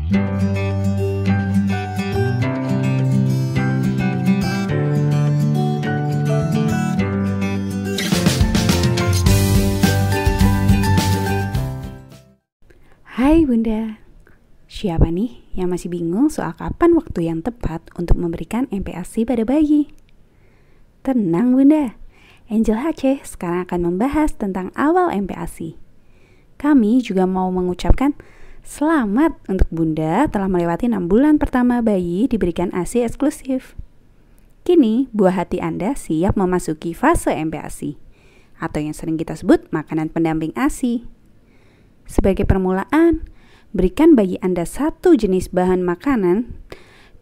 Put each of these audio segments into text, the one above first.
Hai Bunda, siapa nih yang masih bingung soal kapan waktu yang tepat untuk memberikan MPASI pada bayi? Tenang Bunda, Angel HC sekarang akan membahas tentang awal MPASI. Kami juga mau mengucapkan selamat untuk Bunda telah melewati 6 bulan pertama bayi diberikan ASI eksklusif. Kini buah hati Anda siap memasuki fase MPASI, atau yang sering kita sebut makanan pendamping ASI. Sebagai permulaan, berikan bayi Anda satu jenis bahan makanan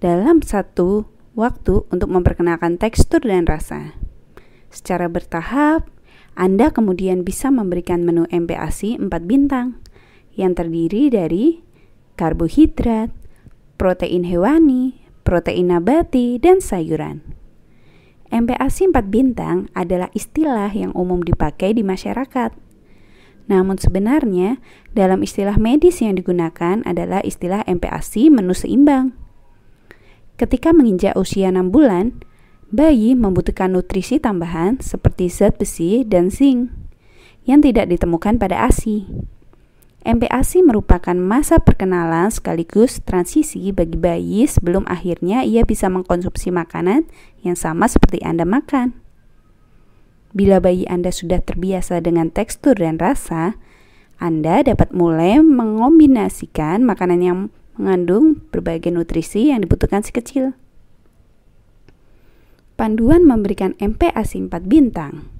dalam satu waktu untuk memperkenalkan tekstur dan rasa. Secara bertahap, Anda kemudian bisa memberikan menu MPASI 4 bintang yang terdiri dari karbohidrat, protein hewani, protein nabati, dan sayuran. MPASI 4 bintang adalah istilah yang umum dipakai di masyarakat. Namun sebenarnya, dalam istilah medis yang digunakan adalah istilah MPASI menu seimbang. Ketika menginjak usia 6 bulan, bayi membutuhkan nutrisi tambahan seperti zat besi dan zinc yang tidak ditemukan pada ASI. MPASI merupakan masa perkenalan sekaligus transisi bagi bayi sebelum akhirnya ia bisa mengkonsumsi makanan yang sama seperti Anda makan. Bila bayi Anda sudah terbiasa dengan tekstur dan rasa, Anda dapat mulai mengombinasikan makanan yang mengandung berbagai nutrisi yang dibutuhkan si kecil. Panduan memberikan MPASI 4 bintang.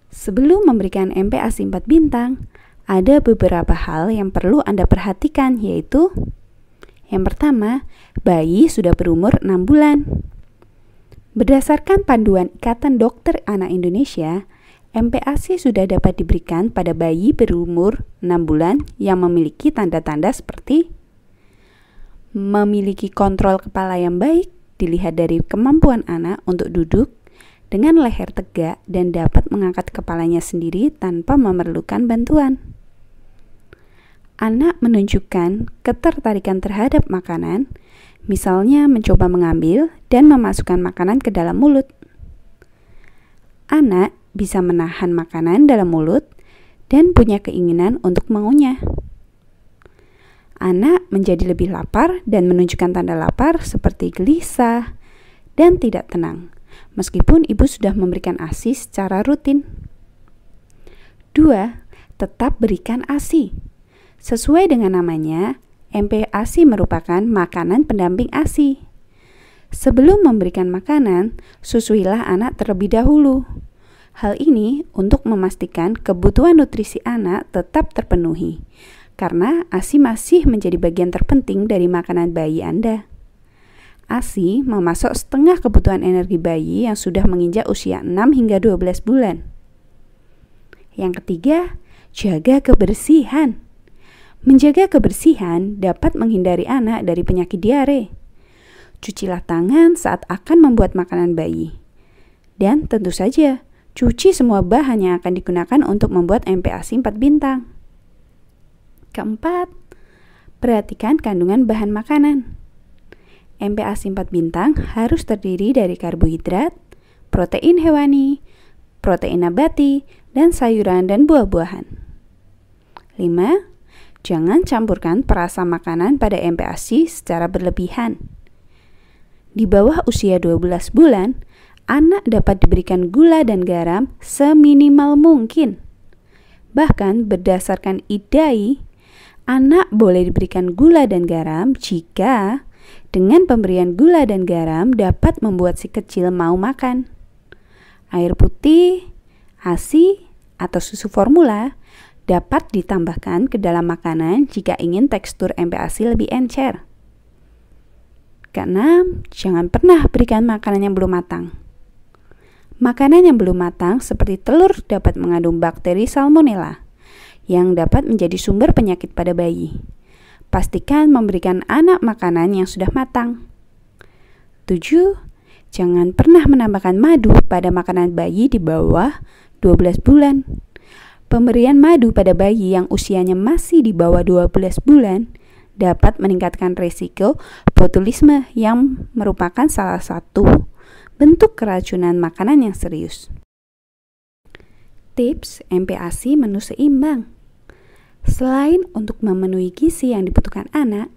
Sebelum memberikan MPASI 4 bintang, ada beberapa hal yang perlu Anda perhatikan, yaitu yang pertama, bayi sudah berumur 6 bulan. Berdasarkan panduan Ikatan Dokter Anak Indonesia, MPASI sudah dapat diberikan pada bayi berumur 6 bulan yang memiliki tanda-tanda seperti memiliki kontrol kepala yang baik, dilihat dari kemampuan anak untuk duduk dengan leher tegak dan dapat mengangkat kepalanya sendiri tanpa memerlukan bantuan. Anak menunjukkan ketertarikan terhadap makanan, misalnya mencoba mengambil dan memasukkan makanan ke dalam mulut. Anak bisa menahan makanan dalam mulut dan punya keinginan untuk mengunyah. Anak menjadi lebih lapar dan menunjukkan tanda lapar seperti gelisah dan tidak tenang, meskipun ibu sudah memberikan ASI secara rutin. 2. Tetap berikan ASI. Sesuai dengan namanya, MPASI merupakan makanan pendamping ASI. Sebelum memberikan makanan, susuilah anak terlebih dahulu. Hal ini untuk memastikan kebutuhan nutrisi anak tetap terpenuhi, karena ASI masih menjadi bagian terpenting dari makanan bayi Anda. ASI memasok setengah kebutuhan energi bayi yang sudah menginjak usia 6 hingga 12 bulan. Yang ketiga, jaga kebersihan. Menjaga kebersihan dapat menghindari anak dari penyakit diare. Cucilah tangan saat akan membuat makanan bayi. Dan tentu saja, cuci semua bahan yang akan digunakan untuk membuat MPASI 4 bintang. Keempat, perhatikan kandungan bahan makanan. MPASI 4 bintang harus terdiri dari karbohidrat, protein hewani, protein nabati, dan sayuran dan buah-buahan. 5. Jangan campurkan perasa makanan pada MPASI secara berlebihan. Di bawah usia 12 bulan, anak dapat diberikan gula dan garam seminimal mungkin. Bahkan berdasarkan IDAI, anak boleh diberikan gula dan garam jika dengan pemberian gula dan garam dapat membuat si kecil mau makan. Air putih, ASI, atau susu formula dapat ditambahkan ke dalam makanan jika ingin tekstur MPASI lebih encer. Keenam, jangan pernah berikan makanan yang belum matang. Makanan yang belum matang seperti telur dapat mengandung bakteri Salmonella yang dapat menjadi sumber penyakit pada bayi. Pastikan memberikan anak makanan yang sudah matang. 7. Jangan pernah menambahkan madu pada makanan bayi di bawah 12 bulan. Pemberian madu pada bayi yang usianya masih di bawah 12 bulan dapat meningkatkan risiko botulisme yang merupakan salah satu bentuk keracunan makanan yang serius. Tips MPASI menu seimbang. Selain untuk memenuhi gizi yang dibutuhkan anak,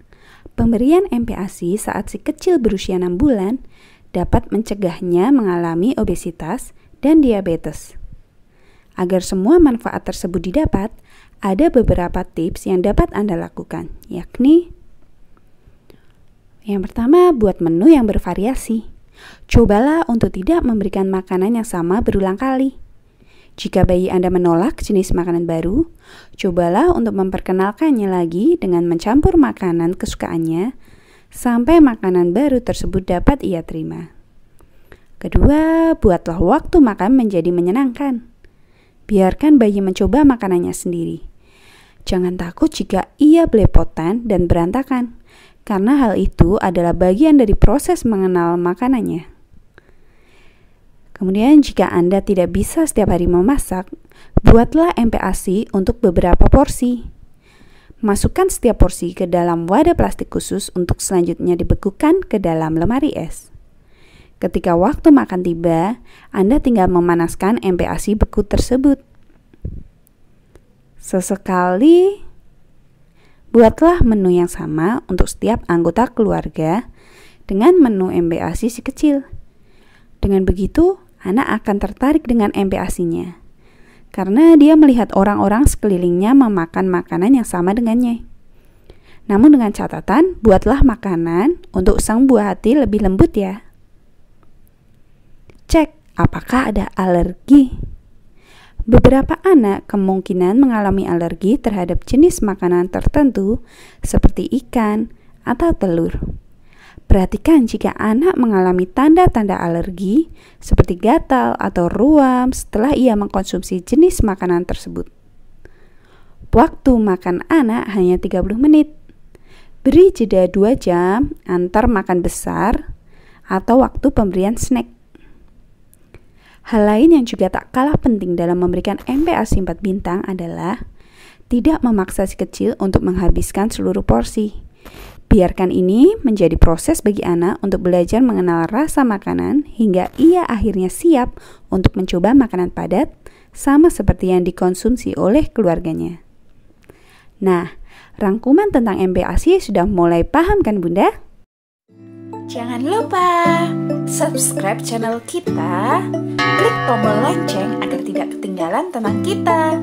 pemberian MPASI saat si kecil berusia 6 bulan dapat mencegahnya mengalami obesitas dan diabetes. Agar semua manfaat tersebut didapat, ada beberapa tips yang dapat Anda lakukan, yakni yang pertama, buat menu yang bervariasi. Cobalah untuk tidak memberikan makanan yang sama berulang kali. Jika bayi Anda menolak jenis makanan baru, cobalah untuk memperkenalkannya lagi dengan mencampur makanan kesukaannya sampai makanan baru tersebut dapat ia terima. Kedua, buatlah waktu makan menjadi menyenangkan. Biarkan bayi mencoba makanannya sendiri. Jangan takut jika ia belepotan dan berantakan, karena hal itu adalah bagian dari proses mengenal makanannya. Kemudian jika Anda tidak bisa setiap hari memasak, buatlah MPASI untuk beberapa porsi. Masukkan setiap porsi ke dalam wadah plastik khusus untuk selanjutnya dibekukan ke dalam lemari es. Ketika waktu makan tiba, Anda tinggal memanaskan MPASI beku tersebut. Sesekali, buatlah menu yang sama untuk setiap anggota keluarga dengan menu MPASI si kecil. Dengan begitu, anak akan tertarik dengan MPASI-nya, karena dia melihat orang-orang sekelilingnya memakan makanan yang sama dengannya. Namun dengan catatan, buatlah makanan untuk sang buah hati lebih lembut ya. Cek apakah ada alergi. Beberapa anak kemungkinan mengalami alergi terhadap jenis makanan tertentu seperti ikan atau telur. Perhatikan jika anak mengalami tanda-tanda alergi seperti gatal atau ruam setelah ia mengkonsumsi jenis makanan tersebut. Waktu makan anak hanya 30 menit. Beri jeda 2 jam antar makan besar atau waktu pemberian snack. Hal lain yang juga tak kalah penting dalam memberikan MPASI 4 bintang adalah tidak memaksa si kecil untuk menghabiskan seluruh porsi. Biarkan ini menjadi proses bagi anak untuk belajar mengenal rasa makanan hingga ia akhirnya siap untuk mencoba makanan padat sama seperti yang dikonsumsi oleh keluarganya. Nah, rangkuman tentang MPASI sudah mulai paham kan Bunda? Jangan lupa subscribe channel kita, klik tombol lonceng agar tidak ketinggalan tentang kita,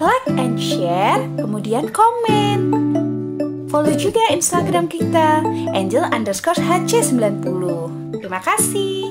like and share, kemudian komen. Follow juga Instagram kita, angel_hc90. Terima kasih.